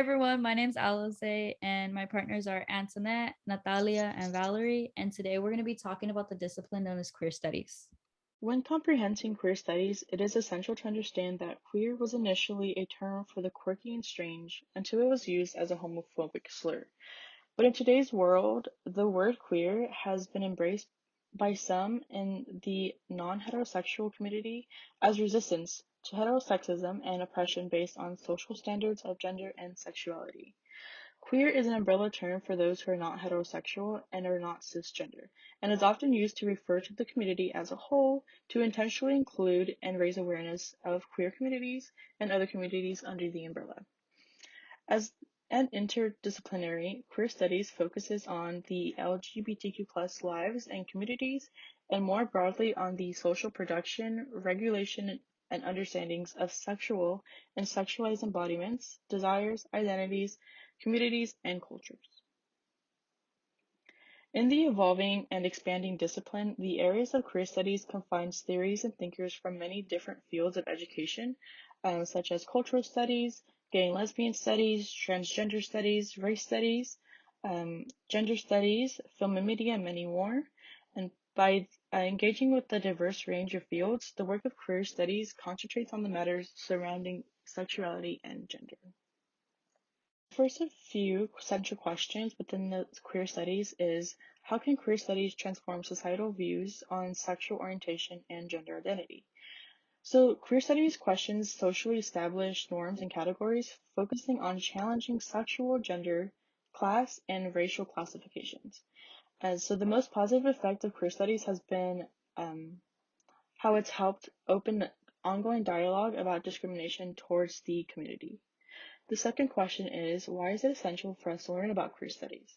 Everyone, my name's Alize, and my partners are Antoinette, Natalia, and Valerie. And today we're going to be talking about the discipline known as queer studies. When comprehending queer studies, it is essential to understand that queer was initially a term for the quirky and strange until it was used as a homophobic slur. But in today's world, the word queer has been embraced by some in the non heterosexual community as resistance to heterosexism and oppression based on social standards of gender and sexuality. Queer is an umbrella term for those who are not heterosexual and are not cisgender, and is often used to refer to the community as a whole to intentionally include and raise awareness of queer communities and other communities under the umbrella. As an interdisciplinary, queer studies focuses on the LGBTQ plus lives and communities, and more broadly on the social production, regulation, and understandings of sexual and sexualized embodiments, desires, identities, communities, and cultures. In the evolving and expanding discipline, the areas of queer studies combines theories and thinkers from many different fields of education, such as cultural studies, gay and lesbian studies, transgender studies, race studies, gender studies, film and media, and many more. And by engaging with the diverse range of fields, the work of queer studies concentrates on the matters surrounding sexuality and gender. First, a few central questions within the queer studies is how can queer studies transform societal views on sexual orientation and gender identity? So, queer studies questions socially established norms and categories, focusing on challenging sexual, gender, class, and racial classifications. So, the most positive effect of queer studies has been how it's helped open ongoing dialogue about discrimination towards the community. The second question is, why is it essential for us to learn about queer studies?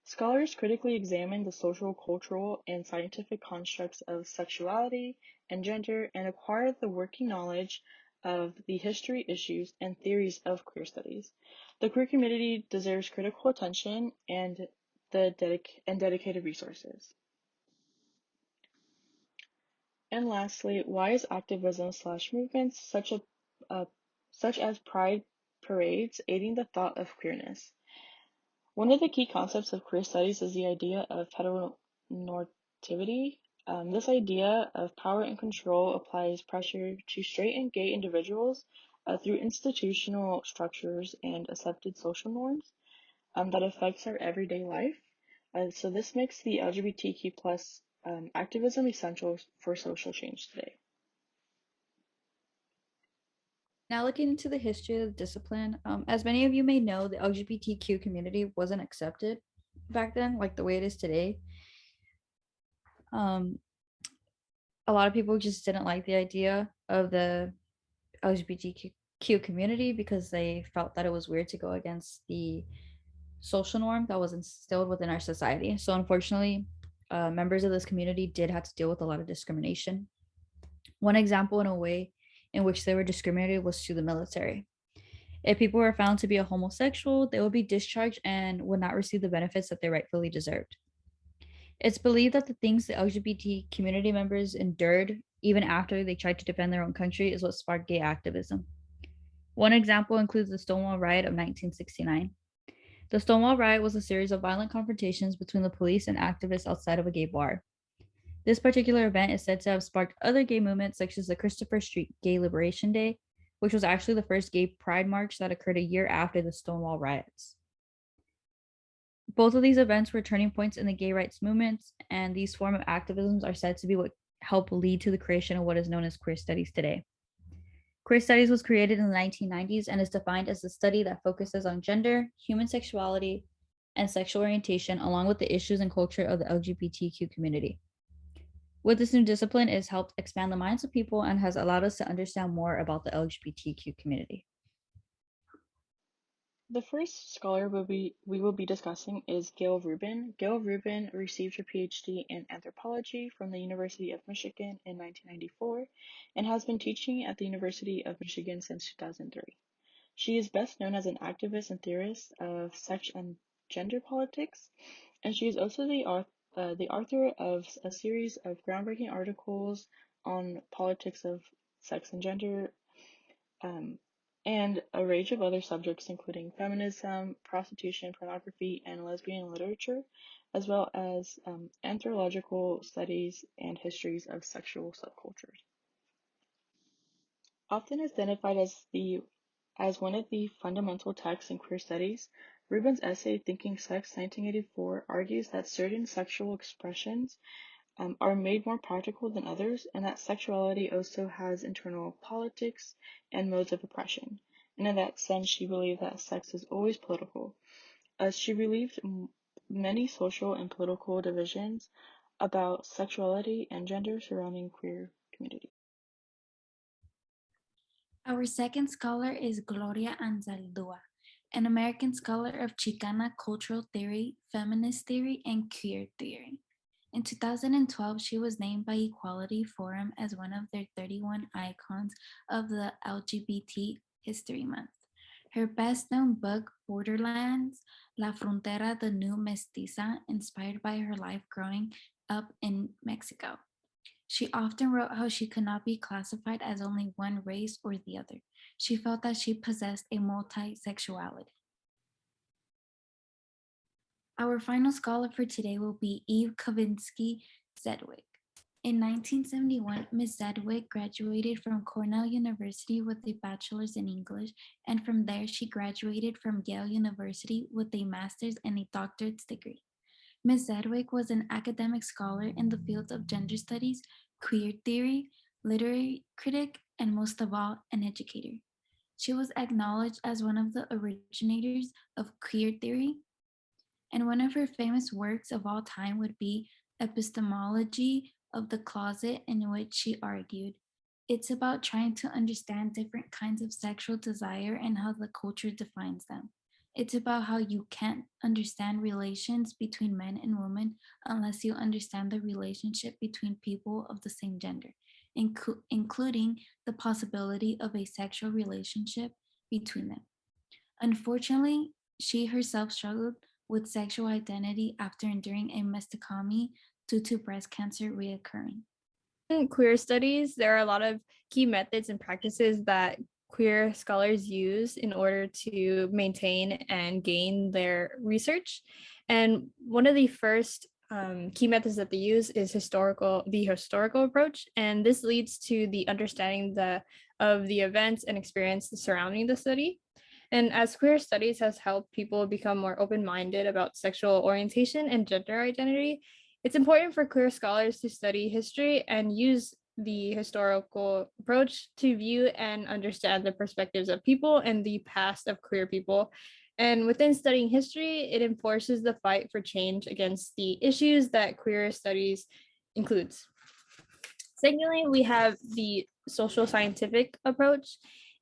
Scholars critically examine the social, cultural, and scientific constructs of sexuality and gender and acquire the working knowledge of the history, issues, and theories of queer studies. The queer community deserves critical attention and dedicated resources. And lastly, why is activism slash movements uh, such as pride parades aiding the thought of queerness? One of the key concepts of queer studies is the idea of heteronormativity. This idea of power and control applies pressure to straight and gay individuals through institutional structures and accepted social norms that affects our everyday life. So this makes the LGBTQ plus activism essential for social change today. Now, looking into the history of the discipline, as many of you may know, the LGBTQ community wasn't accepted back then like the way it is today. Um, a lot of people just didn't like the idea of the LGBTQ community because they felt that it was weird to go against the social norm that was instilled within our society. So, unfortunately, members of this community did have to deal with a lot of discrimination. One example, in a way, in which they were discriminated was through the military. If people were found to be a homosexual, they would be discharged and would not receive the benefits that they rightfully deserved. It's believed that the things the LGBT community members endured, even after they tried to defend their own country, is what sparked gay activism. One example includes the Stonewall Riot of 1969. The Stonewall Riot was a series of violent confrontations between the police and activists outside of a gay bar. This particular event is said to have sparked other gay movements, such as the Christopher Street Gay Liberation Day, which was actually the first gay pride march that occurred a year after the Stonewall riots. Both of these events were turning points in the gay rights movements, and these forms of activisms are said to be what helped lead to the creation of what is known as queer studies today. Queer studies was created in the 1990s and is defined as a study that focuses on gender, human sexuality, and sexual orientation, along with the issues and culture of the LGBTQ community. With this new discipline, it has helped expand the minds of people and has allowed us to understand more about the LGBTQ community. The first scholar we will be discussing is Gail Rubin. Gail Rubin received her PhD in anthropology from the University of Michigan in 1994 and has been teaching at the University of Michigan since 2003. She is best known as an activist and theorist of sex and gender politics, and she is also the author of a series of groundbreaking articles on politics of sex and gender, um, and a range of other subjects including feminism, prostitution, pornography, and lesbian literature, as well as anthropological studies and histories of sexual subcultures. Often identified as one of the fundamental texts in queer studies, Rubin's essay Thinking Sex, 1984, argues that certain sexual expressions are made more practical than others, and that sexuality also has internal politics and modes of oppression. And in that sense, she believed that sex is always political. She relieved many social and political divisions about sexuality and gender surrounding queer community. Our second scholar is Gloria Anzaldúa, an American scholar of Chicana cultural theory, feminist theory, and queer theory. In 2012, she was named by Equality Forum as one of their 31 icons of the LGBT History Month. Her best-known book, Borderlands, La Frontera de New Mestiza, inspired by her life growing up in Mexico. She often wrote how she could not be classified as only one race or the other. She felt that she possessed a multi-sexuality. Our final scholar for today will be Eve Kavinsky Zedwick. In 1971, Ms. Zedwick graduated from Cornell University with a bachelor's in English, and from there she graduated from Yale University with a master's and a doctorate's degree. Ms. Zedwick was an academic scholar in the fields of gender studies, queer theory, literary critic, and most of all, an educator. She was acknowledged as one of the originators of queer theory, and one of her famous works of all time would be Epistemology of the Closet, in which she argued, it's about trying to understand different kinds of sexual desire and how the culture defines them. It's about how you can't understand relations between men and women unless you understand the relationship between people of the same gender, including the possibility of a sexual relationship between them. Unfortunately, she herself struggled with sexual identity after enduring a mastectomy due to breast cancer reoccurring. In queer studies, there are a lot of key methods and practices that queer scholars use in order to maintain and gain their research. And one of the first key methods that they use is the historical approach. And this leads to the understanding of the events and experience surrounding the study. And as queer studies has helped people become more open-minded about sexual orientation and gender identity, it's important for queer scholars to study history and use the historical approach to view and understand the perspectives of people and the past of queer people. And within studying history, it enforces the fight for change against the issues that queer studies includes. Secondly, we have the social scientific approach.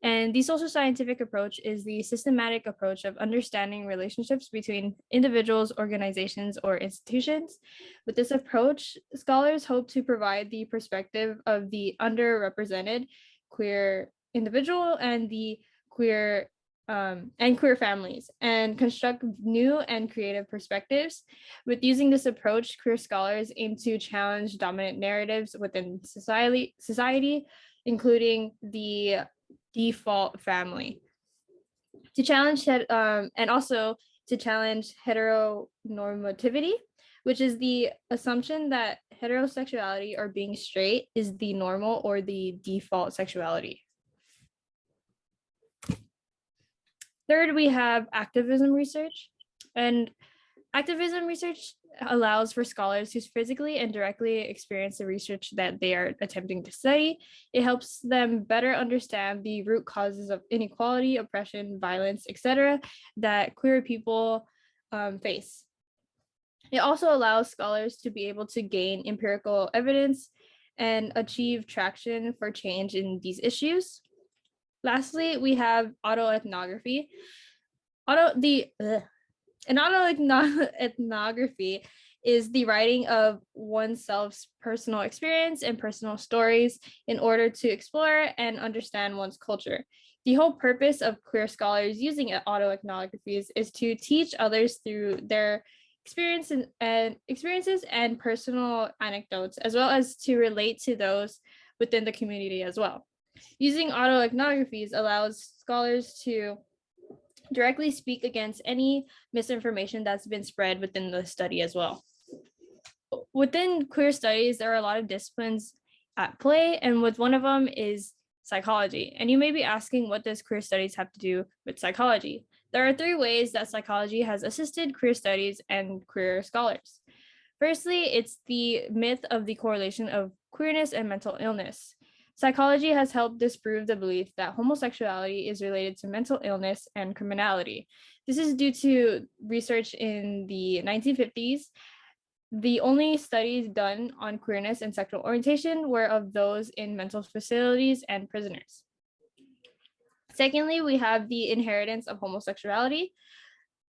And the social scientific approach is the systematic approach of understanding relationships between individuals, organizations, or institutions. With this approach, scholars hope to provide the perspective of the underrepresented queer individual and the queer families, and construct new and creative perspectives. With using this approach, queer scholars aim to challenge dominant narratives within society, including the default family, to challenge and also to challenge heteronormativity, which is the assumption that heterosexuality or being straight is the normal or the default sexuality. Third, we have activism research. And activism research allows for scholars to physically and directly experience the research that they are attempting to study. It helps them better understand the root causes of inequality, oppression, violence, etc., that queer people face. It also allows scholars to be able to gain empirical evidence and achieve traction for change in these issues. Lastly, we have autoethnography. Autoethnography is the writing of oneself's personal experience and personal stories in order to explore and understand one's culture. The whole purpose of queer scholars using autoethnographies is to teach others through their experiences and personal anecdotes, as well as to relate to those within the community as well. Using autoethnographies allows scholars to directly speak against any misinformation that's been spread within the study as well. Within queer studies, there are a lot of disciplines at play, and with one of them is psychology. And you may be asking, what does queer studies have to do with psychology? There are 3 ways that psychology has assisted queer studies and queer scholars. Firstly, it's the myth of the correlation of queerness and mental illness. Psychology has helped disprove the belief that homosexuality is related to mental illness and criminality. This is due to research in the 1950s. The only studies done on queerness and sexual orientation were of those in mental facilities and prisoners. Secondly, we have the inheritance of homosexuality.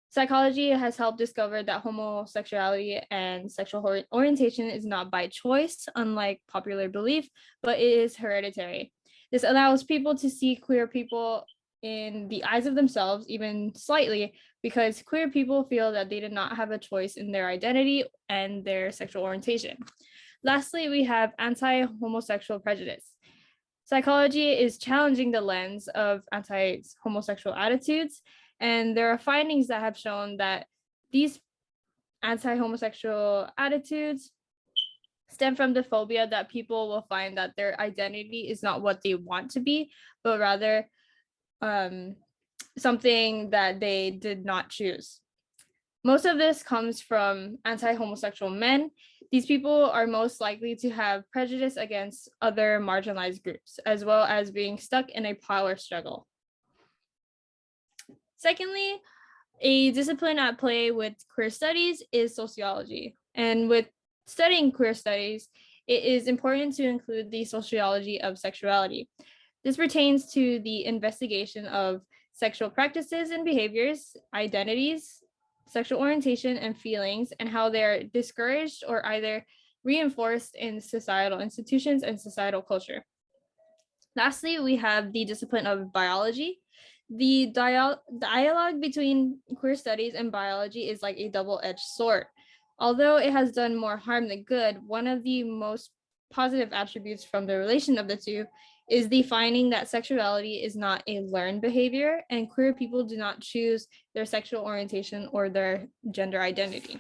Psychology has helped discover that homosexuality and sexual orientation is not by choice, unlike popular belief, but it is hereditary. This allows people to see queer people in the eyes of themselves, even slightly, because queer people feel that they did not have a choice in their identity and their sexual orientation. Lastly, we have anti-homosexual prejudice. Psychology is challenging the lens of anti-homosexual attitudes, and there are findings that have shown that these anti-homosexual attitudes stem from the phobia that people will find that their identity is not what they want to be, but rather something that they did not choose. Most of this comes from anti-homosexual men. These people are most likely to have prejudice against other marginalized groups, as well as being stuck in a power struggle. Secondly, a discipline at play with queer studies is sociology. And with studying queer studies, it is important to include the sociology of sexuality. This pertains to the investigation of sexual practices and behaviors, identities, sexual orientation, and feelings, and how they're discouraged or either reinforced in societal institutions and societal culture. Lastly, we have the discipline of biology. The dialogue between queer studies and biology is like a double-edged sword. Although it has done more harm than good, one of the most positive attributes from the relation of the two is the finding that sexuality is not a learned behavior and queer people do not choose their sexual orientation or their gender identity.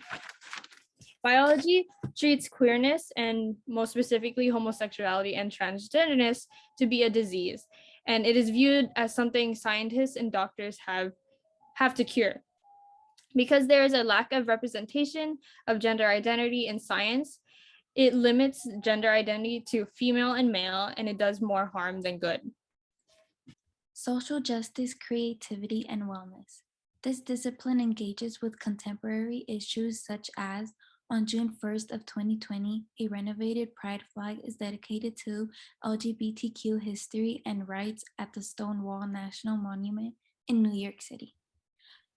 Biology treats queerness, and most specifically homosexuality and transgenderness, to be a disease, and it is viewed as something scientists and doctors have to cure. Because there is a lack of representation of gender identity in science, it limits gender identity to female and male, and it does more harm than good. Social justice, creativity, and wellness. This discipline engages with contemporary issues such as on June 1st of 2020, a renovated pride flag is dedicated to LGBTQ history and rights at the Stonewall National Monument in New York City.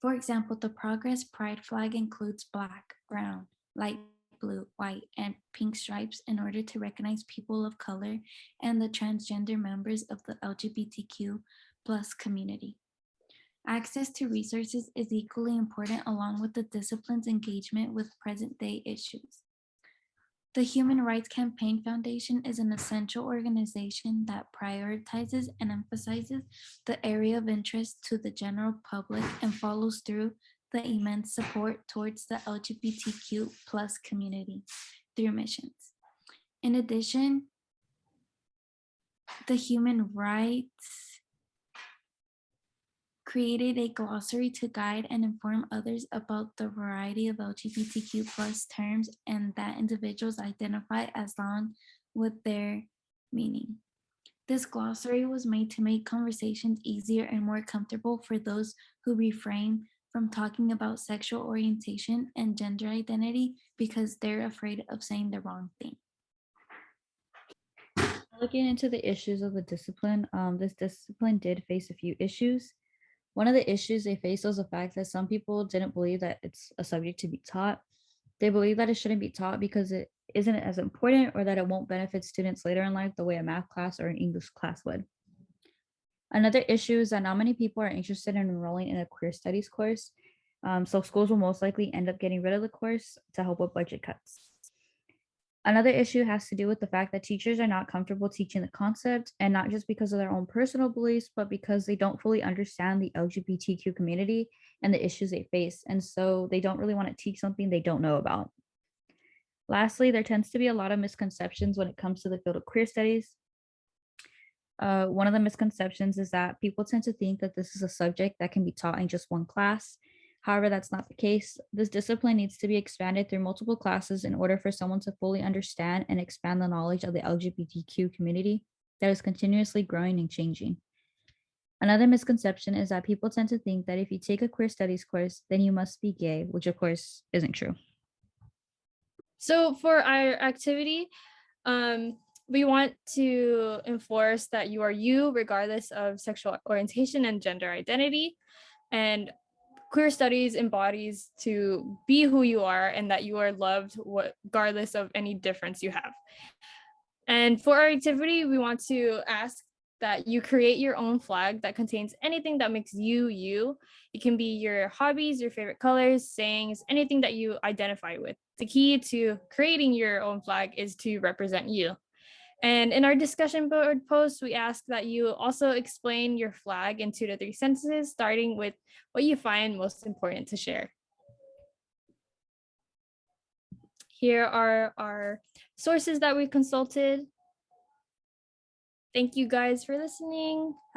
For example, the Progress Pride flag includes black, brown, light blue, white, and pink stripes in order to recognize people of color and the transgender members of the LGBTQ plus community. Access to resources is equally important along with the discipline's engagement with present-day issues. The Human Rights Campaign Foundation is an essential organization that prioritizes and emphasizes the area of interest to the general public and follows through the immense support towards the LGBTQ plus community through missions. In addition, the Human Rights created a glossary to guide and inform others about the variety of LGBTQ plus terms and that individuals identify as long with their meaning. This glossary was made to make conversations easier and more comfortable for those who refrain from talking about sexual orientation and gender identity because they're afraid of saying the wrong thing. Looking into the issues of the discipline, this discipline did face a few issues. One of the issues they faced was the fact that some people didn't believe that it's a subject to be taught. They believe that it shouldn't be taught because it isn't as important or that it won't benefit students later in life the way a math class or an English class would. Another issue is that not many people are interested in enrolling in a queer studies course, so schools will most likely end up getting rid of the course to help with budget cuts. Another issue has to do with the fact that teachers are not comfortable teaching the concept, and not just because of their own personal beliefs, but because they don't fully understand the LGBTQ community and the issues they face. And so they don't really want to teach something they don't know about. Lastly, there tends to be a lot of misconceptions when it comes to the field of queer studies. One of the misconceptions is that people tend to think that this is a subject that can be taught in just one class. However, that's not the case. This discipline needs to be expanded through multiple classes in order for someone to fully understand and expand the knowledge of the LGBTQ community that is continuously growing and changing. Another misconception is that people tend to think that if you take a queer studies course, then you must be gay, which of course isn't true. So for our activity, we want to enforce that you are you regardless of sexual orientation and gender identity. And queer studies embodies to be who you are and that you are loved regardless of any difference you have. And for our activity, we want to ask that you create your own flag that contains anything that makes you you. It can be your hobbies, your favorite colors, sayings, anything that you identify with. The key to creating your own flag is to represent you. And in our discussion board post, we ask that you also explain your flag in 2 to 3 sentences, starting with what you find most important to share. Here are our sources that we consulted. Thank you guys for listening.